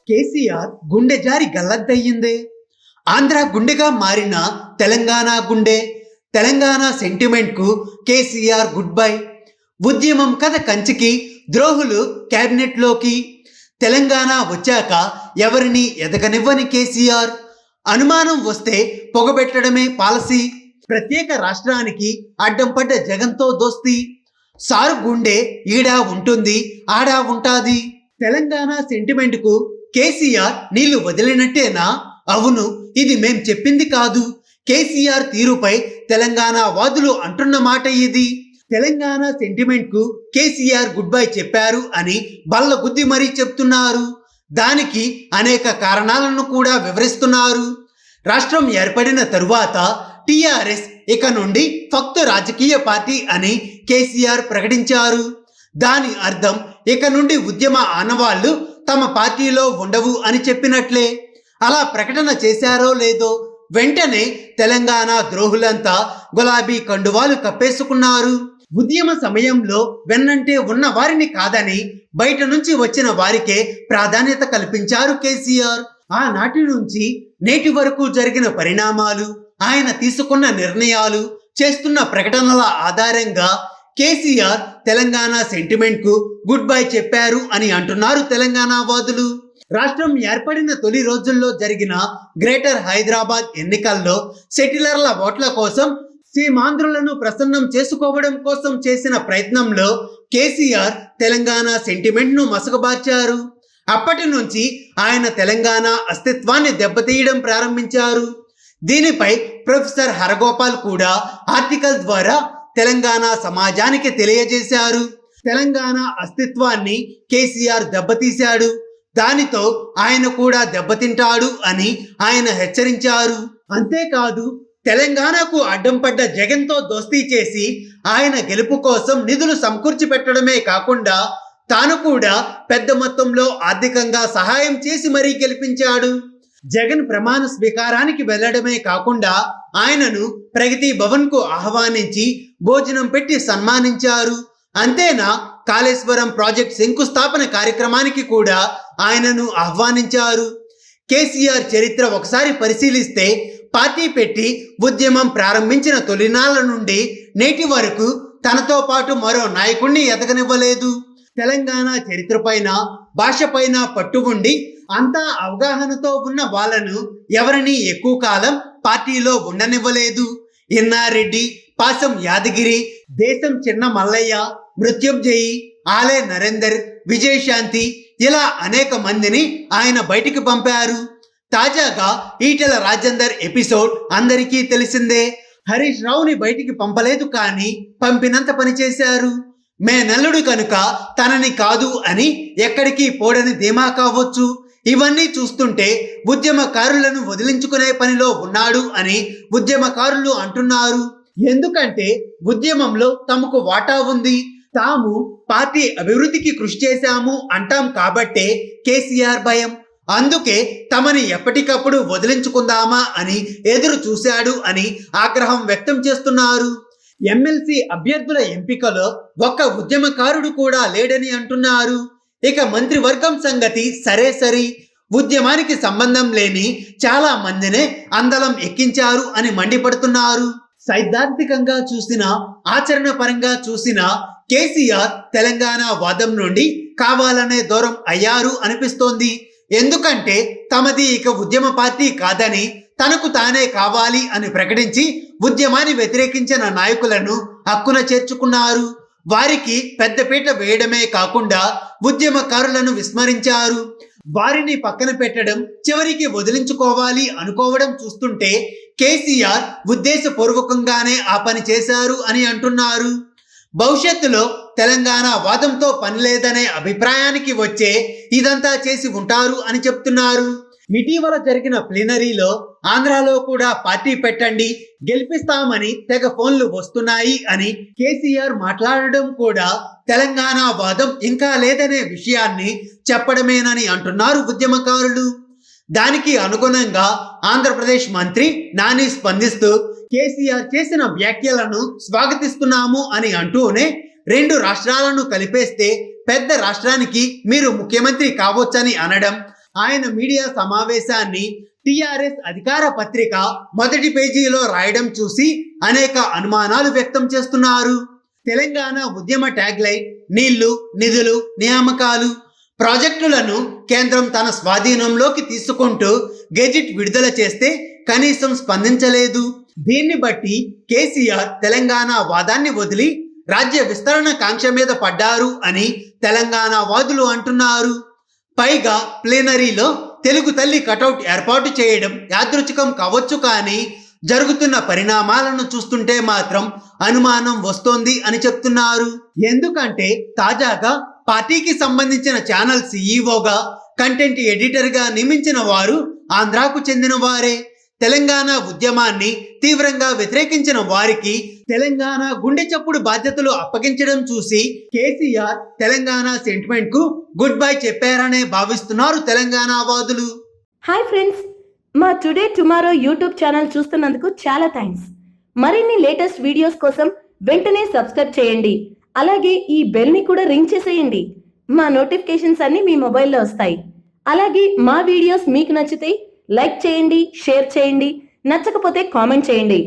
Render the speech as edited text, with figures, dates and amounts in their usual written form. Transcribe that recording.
కేసీఆర్ గుండె జారి గల్లంతయ్యిందే. ఆంధ్ర గుండెగా మారిన తెలంగాణ గుండె. తెలంగాణ సెంటిమెంట్కు కేసీఆర్ గుడ్ బై. ఉద్యమం కథ కంచికి, ద్రోహులు క్యాబినెట్లోకి. తెలంగాణ వచ్చాక ఎవరిని ఎదగనివ్వని కేసీఆర్. అనుమానం వస్తే పొగబెట్టడమే పాలసీ. ప్రత్యేక రాష్ట్రానికి అడ్డం పడ్డ జగన్తో దోస్తీ. సారు గుండె ఈడా ఉంటుంది, ఆడా ఉంటాది. తెలంగాణ సెంటిమెంట్కు కేసీఆర్ నీళ్లు వదిలినట్టేనా? అవును, ఇది మేం చెప్పింది కాదు. కేసీఆర్ తీరుపై తెలంగాణ వాదులు అంటున్న మాట ఇది. తెలంగాణ సెంటిమెంట్కు కేసీఆర్ గుడ్ బై చెప్పారు అని బల్ల గుద్ది మరీ చెప్తున్నారు. దానికి అనేక కారణాలను కూడా వివరిస్తున్నారు. రాష్ట్రం ఏర్పడిన తరువాత టీఆర్ఎస్ ఇక నుండి ఫక్తు రాజకీయ పార్టీ అని కేసీఆర్ ప్రకటించారు. దాని అర్థం ఇక నుండి ఉద్యమ ఆనవాళ్లు తమ పార్టీలో ఉండవు అని చెప్పినట్లే. అలా ప్రకటన చేశారో లేదో వెంటనే తెలంగాణ ద్రోహులంతా గులాబీ కండువాలు కప్పేసుకున్నారు. ఉద్యమ సమయంలో వెన్నంటే ఉన్న వారిని కాదని బయట నుంచి వచ్చిన వారికే ప్రాధాన్యత కల్పించారు కేసీఆర్. ఆనాటి నుంచి నేటి వరకు జరిగిన పరిణామాలు, ఆయన తీసుకున్న నిర్ణయాలు, చేస్తున్న ప్రకటనల ఆధారంగా కేసీఆర్ తెలంగాణ సెంటిమెంట్కు గుడ్ బై చెప్పారు అని అంటున్నారు తెలంగాణ వాదులు. రాష్ట్రం ఏర్పడిన తొలి రోజుల్లో జరిగిన గ్రేటర్ హైదరాబాద్ ఎన్నికల్లో సెటిలర్ల ఓట్ల కోసం, సీమాంధ్రులను ప్రసన్నం చేసుకోవడం కోసం చేసిన ప్రయత్నంలో కేసీఆర్ తెలంగాణ సెంటిమెంట్ను మసకబార్చారు. అప్పటి నుంచి ఆయన తెలంగాణ అస్తిత్వాన్ని దెబ్బతీయడం ప్రారంభించారు. దీనిపై ప్రొఫెసర్ హరగోపాల్ కూడా ఆర్టికల్ ద్వారా తెలంగాణ సమాజానికి తెలియజేశారు. తెలంగాణ అస్తిత్వాన్ని కేసీఆర్ దెబ్బతీశాడు, దానితో ఆయన కూడా దెబ్బతింటాడు అని ఆయన హెచ్చరించారు. అంతేకాదు, తెలంగాణకు అడ్డం పడ్డ జగన్తో దోస్తీ చేసి ఆయన గెలుపు కోసం నిధులు సమకూర్చి పెట్టడమే కాకుండా తాను కూడా పెద్ద మొత్తంలో ఆర్థికంగా సహాయం చేసి మరీ గెలిపించాడు. జగన్ ప్రమాణ స్వీకారానికి వెళ్లడమే కాకుండా ఆయనను ప్రగతి భవన్కు ఆహ్వానించి భోజనం పెట్టి సన్మానించారు. అంతేనా, కాళేశ్వరం ప్రాజెక్ట్ శంకుస్థాపన కార్యక్రమానికి కూడా ఆయనను ఆహ్వానించారు. కేసీఆర్ చరిత్ర ఒకసారి పరిశీలిస్తే పార్టీ పెట్టి ఉద్యమం ప్రారంభించిన తొలినాళ్ల నుండి నేటి వరకు తనతో పాటు మరో నాయకుణ్ణి ఎదగనివ్వలేదు. తెలంగాణ చరిత్రపైన, భాషపైన పట్టు ఉండి అంతా అవగాహనతో ఉన్న వాళ్ళను ఎవరిని ఎక్కువ కాలం పార్టీలో ఉండనివ్వలేదు. ఇన్నారెడ్డి, పాసం యాదగిరి, దేశం చిన్న మల్లయ్య, మృత్యుంజయి, ఆలే నరేందర్, విజయశాంతి ఇలా అనేక మందిని ఆయన బయటికి పంపారు. తాజాగా ఈటెల రాజేందర్ ఎపిసోడ్ అందరికీ తెలిసిందే. హరీష్ రావుని బయటికి పంపలేదు, కానీ పంపినంత పనిచేశారు. మేనల్లుడు కనుక తనని కాదు అని ఎక్కడికి పోడని ధీమా కావచ్చు. ఇవన్నీ చూస్తుంటే ఉద్యమకారులను వదిలించుకునే పనిలో ఉన్నాడు అని ఉద్యమకారులు అంటున్నారు. ఎందుకంటే ఉద్యమంలో తమకు వాటా ఉంది, తాము పార్టీ అభివృద్ధికి కృషి చేశాము అంటాం కాబట్టే కేసీఆర్ భయం. అందుకే తమని ఎప్పటికప్పుడు వదిలించుకుందామా అని ఎదురు చూశాడు అని ఆగ్రహం వ్యక్తం చేస్తున్నారు. ఎమ్మెల్సీ అభ్యర్థుల ఎంపికలో ఒక్క ఉద్యమకారుడు కూడా లేడని అంటున్నారు. ఇక మంత్రివర్గం సంగతి సరే సరి, ఉద్యమానికి సంబంధం లేని చాలా మందినే అందలం ఎక్కించారు అని మండిపడుతున్నారు. సైద్ధాంతికంగా చూసినా, ఆచరణ పరంగా చూసినా కేసీఆర్ తెలంగాణ వాదం నుండి కావాలనే దూరం అయ్యారు అనిపిస్తోంది. ఎందుకంటే తమది ఇక ఉద్యమ పార్టీ కాదని, తనకు తానే కావాలి అని ప్రకటించి ఉద్యమాన్ని వ్యతిరేకించిన నాయకులను హక్కున చేర్చుకున్నారు. వారికి పెద్దపీట వేయడమే కాకుండా ఉద్యమకారులను విస్మరించారు. వారిని పక్కన పెట్టడం, చివరికి వదిలించుకోవాలి అనుకోవడం చూస్తుంటే కేసీఆర్ ఉద్దేశపూర్వకంగానే ఆ పని చేశారు అని అంటున్నారు. భవిష్యత్తులో తెలంగాణ వాదంతో పని లేదనే అభిప్రాయానికి వచ్చే ఇదంతా చేసి ఉంటారు అని చెప్తున్నారు. ఇటీవల జరిగిన ప్లీనరీలో ఆంధ్రాలో కూడా పార్టీ పెట్టండి, గెలిపిస్తామని తెగ ఫోన్లు వస్తున్నాయి అని కేసీఆర్ మాట్లాడడం కూడా తెలంగాణ వాదం ఇంకా లేదనే విషయాన్ని చెప్పడమేనని అంటున్నారు ఉద్యమకారులు. దానికి అనుగుణంగా ఆంధ్రప్రదేశ్ మంత్రి నాని స్పందిస్తూ కేసీఆర్ చేసిన వ్యాఖ్యలను స్వాగతిస్తున్నాము అని అంటూనే రెండు రాష్ట్రాలను కలిపేస్తే పెద్ద రాష్ట్రానికి మీరు ముఖ్యమంత్రి కావచ్చని అనడం, ఆయన మీడియా సమావేశాన్ని టిఆర్ఎస్ అధికార పత్రిక మొదటి పేజీలో రాయడం చూసి అనేక అనుమానాలు వ్యక్తం చేస్తున్నారు. తెలంగాణ ఉద్యమ ట్యాగ్లైన్ నీళ్లు, నిధులు, నియామకాలు, ప్రాజెక్టులను కేంద్రం తన స్వాధీనంలోకి తీసుకుంటూ గెజిట్ విడుదల చేస్తే కనీసం స్పందించలేదు. దీన్ని బట్టి కేసీఆర్ తెలంగాణ వాదాన్ని వదిలి రాజ్య విస్తరణ కాంక్ష మీద పడ్డారు అని తెలంగాణ వాదులు అంటున్నారు. పైగా ప్లేనరీలో తెలుగు తల్లి కటౌట్ ఏర్పాటు చేయడం యాదృచ్ఛికం కావచ్చు, కానీ జరుగుతున్న పరిణామాలను చూస్తుంటే మాత్రం అనుమానం వస్తోంది అని చెప్తున్నారు. ఎందుకంటే తాజాగా పార్టీకి సంబంధించిన ఛానల్ సీఈఓగా, కంటెంట్ ఎడిటర్గా నియమించిన వారు ఆంధ్రాకు చెందిన వారే. తెలంగాణ ఉద్యమాన్ని తీవ్రంగా వ్యతిరేకించిన వారికి తెలంగాణ గుండె చప్పుడు బాధ్యతలు అప్పగించడం చూసి కేసీఆర్ తెలంగాణ సెంటిమెంట్ కు గుడ్ బై చెప్పారనే భావిస్తున్నారు తెలంగాణ వాదులు. హాయ్ ఫ్రెండ్స్, మా టుడే టుమారో యూట్యూబ్ ఛానల్ చూస్తున్నందుకు చాలా థ్యాంక్స్. మరిన్ని లేటెస్ట్ వీడియోస్ కోసం వెంటనే సబ్స్క్రైబ్ చేయండి. అలాగే ఈ బెల్ ని కూడా రింగ్ చేసేయండి. మా నోటిఫికేషన్స్ అన్ని మీ మొబైల్లో వస్తాయి. అలాగే మా వీడియోస్ మీకు నచ్చితే లైక్ చేయండి, షేర్ చేయండి, నచ్చకపోతే కామెంట్ చేయండి.